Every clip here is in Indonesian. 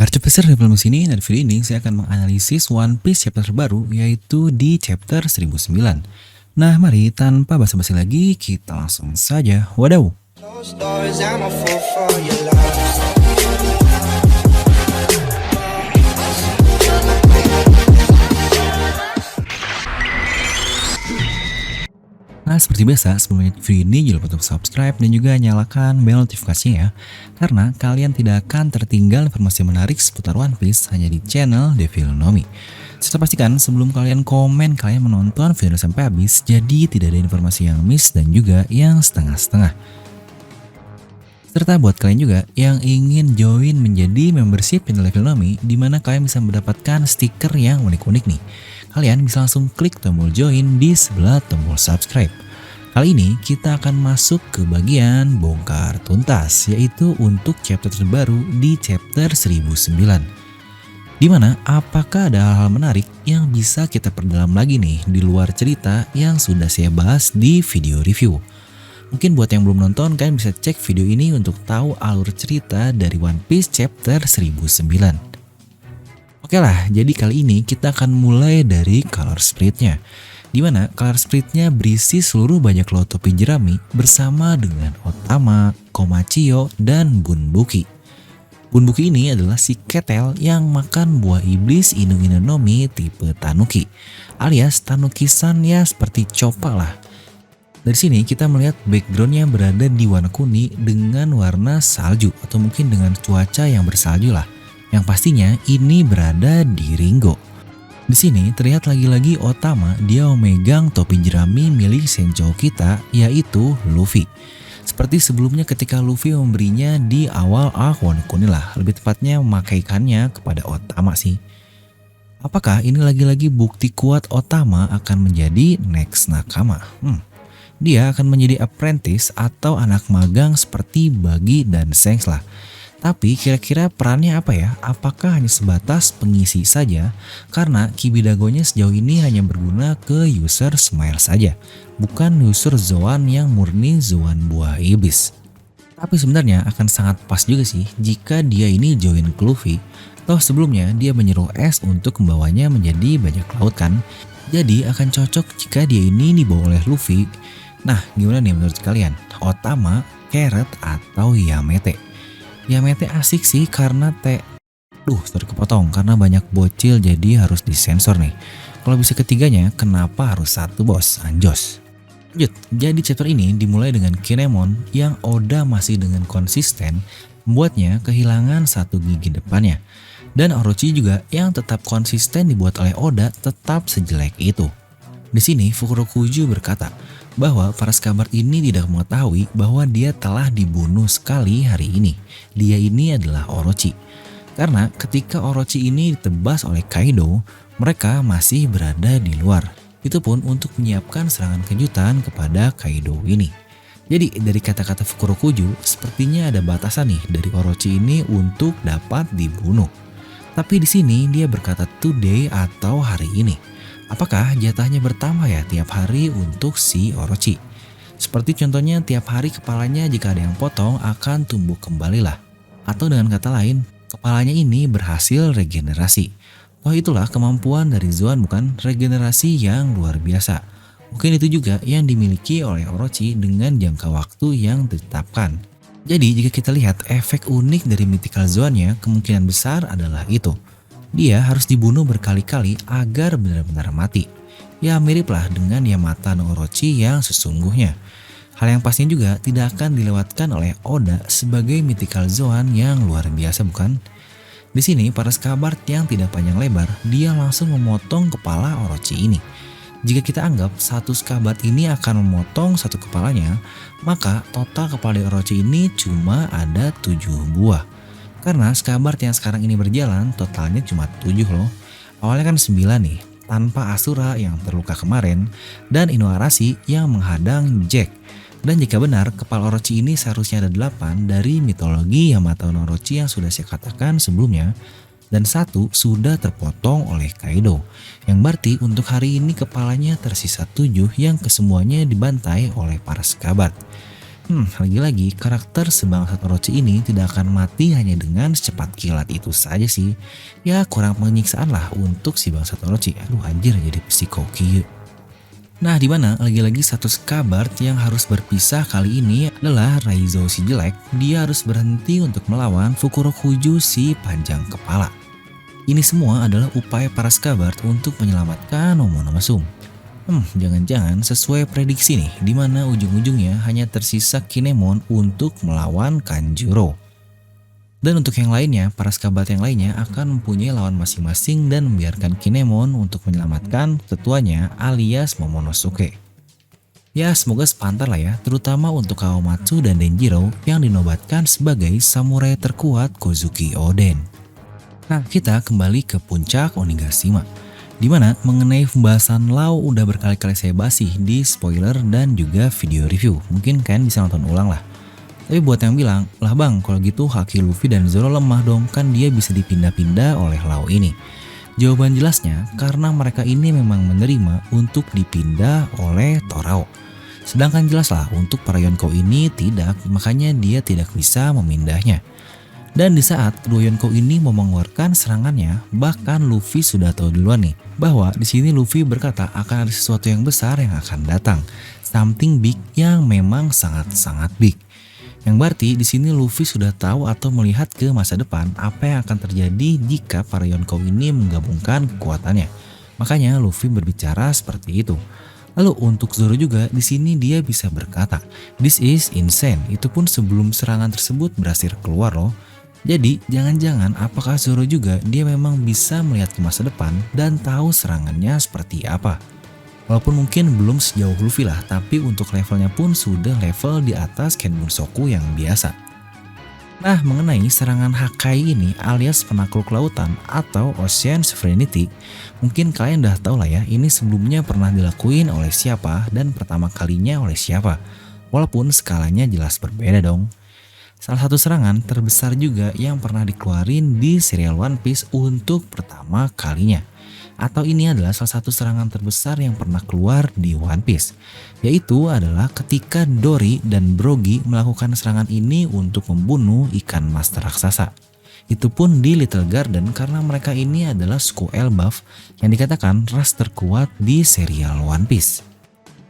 Kabar cepet di film sini, dan video ini saya akan menganalisis One Piece chapter terbaru, yaitu di chapter 1009. Nah mari tanpa basa-basi lagi, kita langsung saja wadaw. Closed doors, I'm a fool for your love. Nah seperti biasa, sebelum video ini jangan lupa untuk subscribe dan juga nyalakan bel notifikasinya ya. Karena kalian tidak akan tertinggal informasi menarik seputar One Piece hanya di channel Devil Nomi. Serta pastikan sebelum kalian komen, kalian menonton video sampai habis, jadi tidak ada informasi yang miss dan juga yang setengah-setengah. Serta buat kalian juga yang ingin join menjadi membership channel Devil Nomi, di mana kalian bisa mendapatkan stiker yang unik-unik nih. Kalian bisa langsung klik tombol join di sebelah tombol subscribe. Kali ini kita akan masuk ke bagian bongkar tuntas, yaitu untuk chapter terbaru di chapter 1009. Dimana apakah ada hal-hal menarik yang bisa kita perdalam lagi nih di luar cerita yang sudah saya bahas di video review. Mungkin buat yang belum nonton, kalian bisa cek video ini untuk tahu alur cerita dari One Piece chapter 1009. Oke lah, jadi kali ini kita akan mulai dari color spreadnya, dimana color spreadnya berisi seluruh bajak laut topi jerami bersama dengan Otama, Komachiyo, dan Bunbuki. Bunbuki ini adalah si ketel yang makan buah iblis Inu-Inu-Nomi tipe Tanuki, alias Tanuki-san ya seperti Choppa lah. Dari sini kita melihat backgroundnya berada di warna kuning dengan warna salju atau mungkin dengan cuaca yang bersalju lah. Yang pastinya ini berada di Ringo. Di sini terlihat lagi-lagi Otama dia memegang topi jerami milik Senchou kita, yaitu Luffy. Seperti sebelumnya ketika Luffy memberinya di awal Wano Kuni lah, lebih tepatnya memakaikannya kepada Otama sih. Apakah ini lagi-lagi bukti kuat Otama akan menjadi next nakama? Dia akan menjadi apprentice atau anak magang seperti Buggy dan Shanks lah. Tapi kira-kira perannya apa ya? Apakah hanya sebatas pengisi saja? Karena Kibidagonya sejauh ini hanya berguna ke user Smile saja, bukan user Zoan yang murni Zoan buah iblis. Tapi sebenarnya akan sangat pas juga sih jika dia ini join ke Luffy. Toh sebelumnya dia menyuruh Ace untuk membawanya menjadi bajak laut kan? Jadi akan cocok jika dia ini dibawa oleh Luffy. Nah gimana nih menurut kalian? Otama, Carrot, atau Yamete? Yamete asik sih karena sorry kepotong karena banyak bocil jadi harus disensor nih. Kalau bisa ketiganya, kenapa harus satu bos? Anjos. Lanjut, jadi chapter ini dimulai dengan Kinemon yang Oda masih dengan konsisten membuatnya kehilangan satu gigi depannya. Dan Orochi juga yang tetap konsisten dibuat oleh Oda tetap sejelek itu. Di sini Fukurokuju berkata bahwa para skabar ini tidak mengetahui bahwa dia telah dibunuh sekali hari ini. Dia ini adalah Orochi. Karena ketika Orochi ini ditebas oleh Kaido, mereka masih berada di luar. Itu pun untuk menyiapkan serangan kejutan kepada Kaido ini. Jadi dari kata-kata Fukurokuju, sepertinya ada batasan nih dari Orochi ini untuk dapat dibunuh. Tapi di sini dia berkata today atau hari ini. Apakah jatahnya bertambah ya tiap hari untuk si Orochi? Seperti contohnya tiap hari kepalanya jika ada yang potong akan tumbuh kembali lah. Atau dengan kata lain, kepalanya ini berhasil regenerasi. Oh itulah kemampuan dari Zoan, bukan regenerasi yang luar biasa. Mungkin itu juga yang dimiliki oleh Orochi dengan jangka waktu yang ditetapkan. Jadi jika kita lihat efek unik dari mythical Zoan-nya, kemungkinan besar adalah itu. Dia harus dibunuh berkali-kali agar benar-benar mati. Ya miriplah dengan Yamata no Orochi yang sesungguhnya. Hal yang pastinya juga tidak akan dilewatkan oleh Oda sebagai mythical Zoan yang luar biasa, bukan? Di sini para skabar yang tidak panjang lebar, dia langsung memotong kepala Orochi ini. Jika kita anggap satu skabar ini akan memotong satu kepalanya, maka total kepala Orochi ini cuma ada 7 buah. Karena skabar yang sekarang ini berjalan totalnya cuma 7 loh. Awalnya kan 9 nih, tanpa Asura yang terluka kemarin dan Inuarashi yang menghadang Jack. Dan jika benar, kepala Orochi ini seharusnya ada 8 dari mitologi Yamato no Orochi yang sudah saya katakan sebelumnya. Dan 1 sudah terpotong oleh Kaido. Yang berarti untuk hari ini kepalanya tersisa 7 yang kesemuanya dibantai oleh para skabar. Lagi-lagi karakter sebangsat Orochi ini tidak akan mati hanya dengan secepat kilat itu saja sih. Ya kurang penyiksaan lah untuk si bangsat Orochi. Aduh anjir jadi psikoki. Nah di mana lagi-lagi status kabar yang harus berpisah kali ini adalah Raizo si jelek. Dia harus berhenti untuk melawan Fukurokuju si panjang kepala. Ini semua adalah upaya para Skabard untuk menyelamatkan Momonosuke. Jangan-jangan sesuai prediksi nih, di mana ujung-ujungnya hanya tersisa Kinemon untuk melawan Kanjuro. Dan untuk yang lainnya, para Skabard yang lainnya akan mempunyai lawan masing-masing dan membiarkan Kinemon untuk menyelamatkan tetuanya alias Momonosuke. Ya semoga sepantar lah ya, terutama untuk Kawamatsu dan Denjiro yang dinobatkan sebagai samurai terkuat Kozuki Oden. Nah kita kembali ke puncak Onigashima. Dimana mengenai pembahasan Law udah berkali-kali saya bahas sih di spoiler dan juga video review. Mungkin kalian bisa nonton ulang lah. Tapi buat yang bilang, lah bang kalau gitu haki Luffy dan Zoro lemah dong, kan dia bisa dipindah-pindah oleh Law ini. Jawaban jelasnya karena mereka ini memang menerima untuk dipindah oleh Torao. Sedangkan jelas lah untuk para Yonko ini tidak, makanya dia tidak bisa memindahnya. Dan di saat kedua Yonko ini mau mengeluarkan serangannya, bahkan Luffy sudah tahu duluan nih bahwa di sini Luffy berkata akan ada sesuatu yang besar yang akan datang, something big yang memang sangat-sangat big. Yang berarti di sini Luffy sudah tahu atau melihat ke masa depan apa yang akan terjadi jika para Yonko ini menggabungkan kekuatannya. Makanya Luffy berbicara seperti itu. Lalu untuk Zoro juga di sini dia bisa berkata, "This is insane." Itu pun sebelum serangan tersebut berhasil keluar loh. Jadi jangan-jangan apakah Zoro juga dia memang bisa melihat ke masa depan dan tahu serangannya seperti apa. Walaupun mungkin belum sejauh Luffy lah, tapi untuk levelnya pun sudah level di atas Ken Bunsoku yang biasa. Nah mengenai serangan Hakai ini alias penakluk lautan atau Ocean Sovereignty, mungkin kalian udah tahu lah ya ini sebelumnya pernah dilakuin oleh siapa dan pertama kalinya oleh siapa. Walaupun skalanya jelas berbeda dong. Salah satu serangan terbesar juga yang pernah dikeluarin di serial One Piece untuk pertama kalinya. Atau ini adalah salah satu serangan terbesar yang pernah keluar di One Piece. Yaitu adalah ketika Dory dan Brogy melakukan serangan ini untuk membunuh ikan master raksasa. Itu pun di Little Garden karena mereka ini adalah suku Elbaf yang dikatakan ras terkuat di serial One Piece.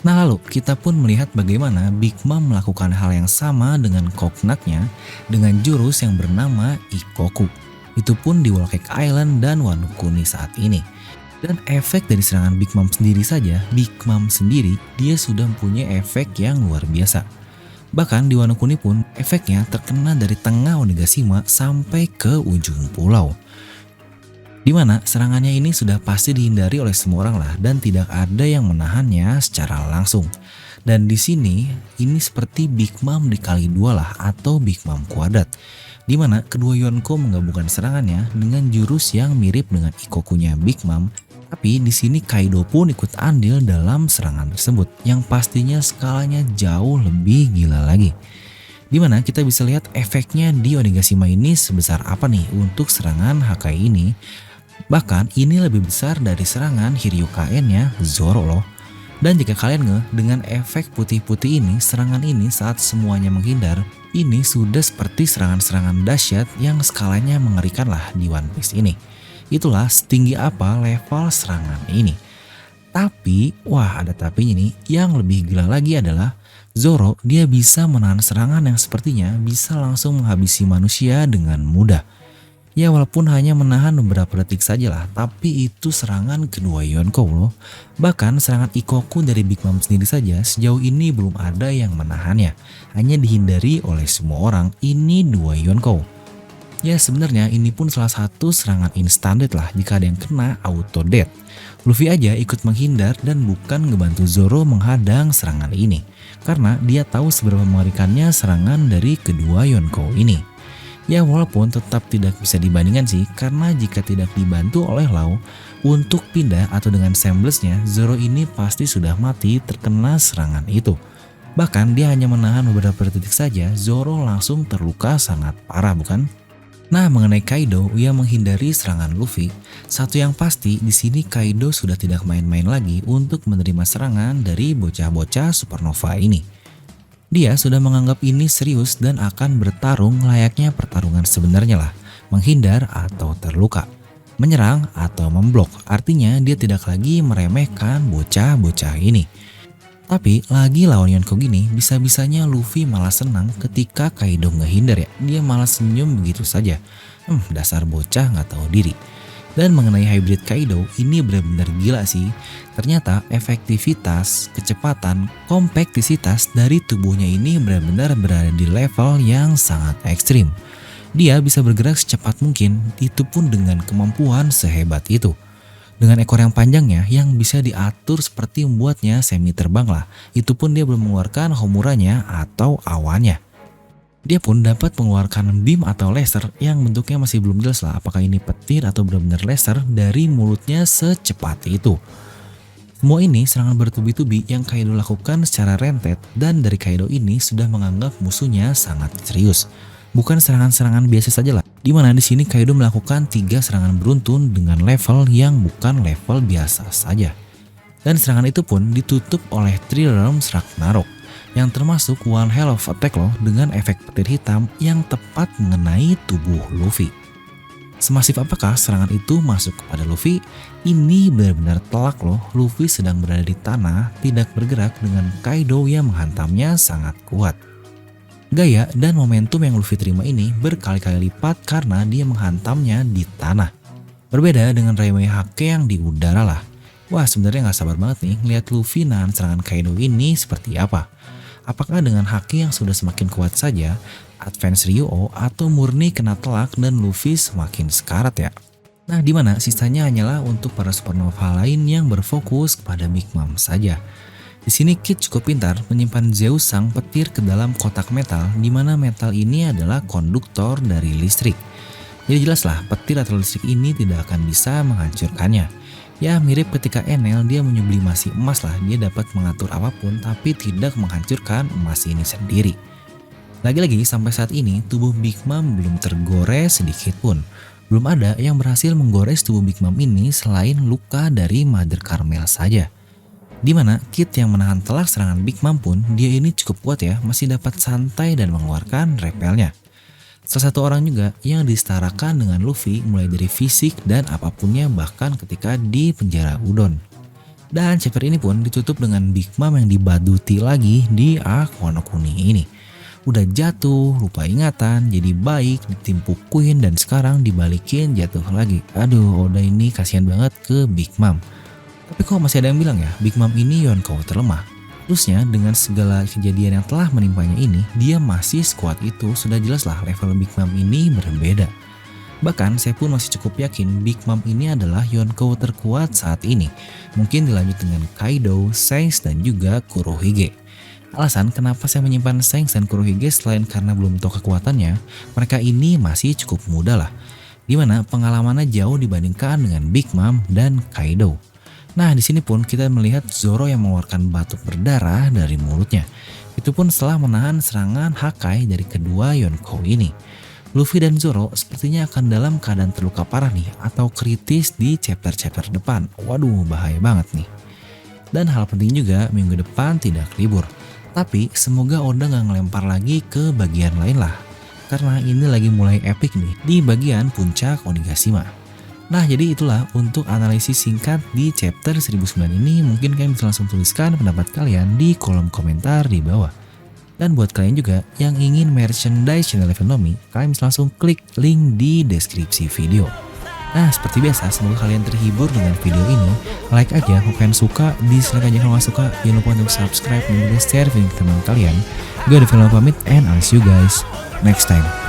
Nah lalu kita pun melihat bagaimana Big Mom melakukan hal yang sama dengan Cognacnya dengan jurus yang bernama Ikoku. Itu pun di Whole Cake Island dan Wano Kuni saat ini. Dan efek dari serangan Big Mom sendiri saja, Big Mom sendiri dia sudah mempunyai efek yang luar biasa. Bahkan di Wano Kuni pun efeknya terkena dari tengah Onigashima sampai ke ujung pulau. Dimana serangannya ini sudah pasti dihindari oleh semua orang lah dan tidak ada yang menahannya secara langsung. Dan di sini ini seperti Big Mom dikali dua lah atau Big Mom kuadrat. Dimana kedua Yonko menggabungkan serangannya dengan jurus yang mirip dengan Ikokunya Big Mom. Tapi di sini Kaido pun ikut andil dalam serangan tersebut yang pastinya skalanya jauh lebih gila lagi. Dimana kita bisa lihat efeknya di Onigashima ini sebesar apa nih untuk serangan Hakai ini. Bahkan ini lebih besar dari serangan Hiryukaen-nya Zoro loh. Dan jika kalian ngeh dengan efek putih-putih ini, serangan ini saat semuanya menghindar, ini sudah seperti serangan-serangan dahsyat yang skalanya mengerikan lah di One Piece ini. Itulah setinggi apa level serangan ini. Tapi, wah ada tapinya nih, yang lebih gila lagi adalah Zoro dia bisa menahan serangan yang sepertinya bisa langsung menghabisi manusia dengan mudah. Ya walaupun hanya menahan beberapa detik saja lah, tapi itu serangan kedua Yonko loh. Bahkan serangan Ikoku dari Big Mom sendiri saja sejauh ini belum ada yang menahannya. Hanya dihindari oleh semua orang, ini dua Yonko. Ya sebenarnya ini pun salah satu serangan instant death lah jika ada yang kena auto death. Luffy aja ikut menghindar dan bukan ngebantu Zoro menghadang serangan ini. Karena dia tahu seberapa mengerikannya serangan dari kedua Yonko ini. Ya walaupun tetap tidak bisa dibandingkan sih karena jika tidak dibantu oleh Law untuk pindah atau dengan semblesnya Zoro ini pasti sudah mati terkena serangan itu. Bahkan dia hanya menahan beberapa detik saja Zoro langsung terluka sangat parah bukan? Nah mengenai Kaido ia menghindari serangan Luffy. Satu yang pasti di sini Kaido sudah tidak main-main lagi untuk menerima serangan dari bocah-bocah supernova ini. Dia sudah menganggap ini serius dan akan bertarung layaknya pertarungan sebenarnya lah, menghindar atau terluka, menyerang atau memblok. Artinya dia tidak lagi meremehkan bocah-bocah ini. Tapi lagi lawan Yonko gini, bisa-bisanya Luffy malah senang ketika Kaido ngehindar ya. Dia malah senyum begitu saja. Dasar bocah nggak tahu diri. Dan mengenai hybrid Kaido, ini benar-benar gila sih. Ternyata efektivitas, kecepatan, kompaktisitas dari tubuhnya ini benar-benar berada di level yang sangat ekstrim. Dia bisa bergerak secepat mungkin, itu pun dengan kemampuan sehebat itu. Dengan ekor yang panjangnya yang bisa diatur seperti membuatnya semi terbang lah. Itu pun dia belum mengeluarkan homuranya atau awannya. Dia pun dapat mengeluarkan beam atau laser yang bentuknya masih belum jelas lah apakah ini petir atau benar-benar laser dari mulutnya secepat itu. Semua ini serangan bertubi-tubi yang Kaido lakukan secara rentet dan dari Kaido ini sudah menganggap musuhnya sangat serius. Bukan serangan-serangan biasa saja lah, dimana di sini Kaido melakukan 3 serangan beruntun dengan level yang bukan level biasa saja. Dan serangan itu pun ditutup oleh Three Realms Ragnarok, yang termasuk one hell of attack loh dengan efek petir hitam yang tepat mengenai tubuh Luffy. Semasif apakah serangan itu masuk kepada Luffy? Ini benar-benar telak loh, Luffy sedang berada di tanah, tidak bergerak dengan Kaido yang menghantamnya sangat kuat. Gaya dan momentum yang Luffy terima ini berkali-kali lipat karena dia menghantamnya di tanah. Berbeda dengan Raiwe Hake yang di udara lah. Wah, sebenarnya gak sabar banget nih ngeliat Luffy nahan serangan Kaido ini seperti apa. Apakah dengan haki yang sudah semakin kuat saja, advance Ryuo atau murni kena telak dan Luffy semakin sekarat ya? Nah, dimana sisanya hanyalah untuk para supernova lain yang berfokus kepada Big Mom saja. Di sini Kid cukup pintar menyimpan Zeus sang petir ke dalam kotak metal, di mana metal ini adalah konduktor dari listrik. Jadi jelaslah petir atau listrik ini tidak akan bisa menghancurkannya. Ya mirip ketika Enel dia menyublimasi emas lah, dia dapat mengatur apapun tapi tidak menghancurkan emas ini sendiri. Lagi-lagi sampai saat ini tubuh Big Mom belum tergores sedikit pun. Belum ada yang berhasil menggores tubuh Big Mom ini selain luka dari Mother Carmel saja. Dimana Kid yang menahan telak serangan Big Mom pun dia ini cukup kuat ya, masih dapat santai dan mengeluarkan repelnya. Salah satu orang juga yang disetarakan dengan Luffy mulai dari fisik dan apapunnya bahkan ketika di penjara Udon. Dan chapter ini pun ditutup dengan Big Mom yang dibaduti lagi di arc Wano Kuni ini. Udah jatuh, lupa ingatan, jadi baik, ditimpukin dan sekarang dibalikin jatuh lagi. Aduh, Oda ini kasihan banget ke Big Mom. Tapi kok masih ada yang bilang ya, Big Mom ini Yonko terlemah. Terusnya dengan segala kejadian yang telah menimpanya ini, dia masih sekuat itu, sudah jelaslah level Big Mom ini berbeda. Bahkan saya pun masih cukup yakin Big Mom ini adalah Yonko terkuat saat ini. Mungkin dilanjut dengan Kaido, Shanks dan juga Kurohige. Alasan kenapa saya menyimpan Shanks dan Kurohige selain karena belum tahu kekuatannya, mereka ini masih cukup muda lah. Dimana pengalamannya jauh dibandingkan dengan Big Mom dan Kaido. Nah, di sini pun kita melihat Zoro yang mengeluarkan batuk berdarah dari mulutnya. Itu pun setelah menahan serangan Hakai dari kedua Yonko ini. Luffy dan Zoro sepertinya akan dalam keadaan terluka parah nih atau kritis di chapter-chapter depan. Waduh, bahaya banget nih. Dan hal penting juga, minggu depan tidak libur. Tapi semoga Oda gak ngelempar lagi ke bagian lain lah. Karena ini lagi mulai epic nih di bagian puncak Onigashima. Nah, jadi itulah untuk analisis singkat di chapter 1009 ini. Mungkin kalian bisa langsung tuliskan pendapat kalian di kolom komentar di bawah. Dan buat kalian juga yang ingin merchandise channel Level Nomi, kalian bisa langsung klik link di deskripsi video. Nah, seperti biasa, semoga kalian terhibur dengan video ini. Like aja kalau kalian suka, dislike aja kalau nggak suka. Jangan lupa untuk subscribe dan juga share video ke teman kalian. Gue Devil pamit and I'll see you guys next time.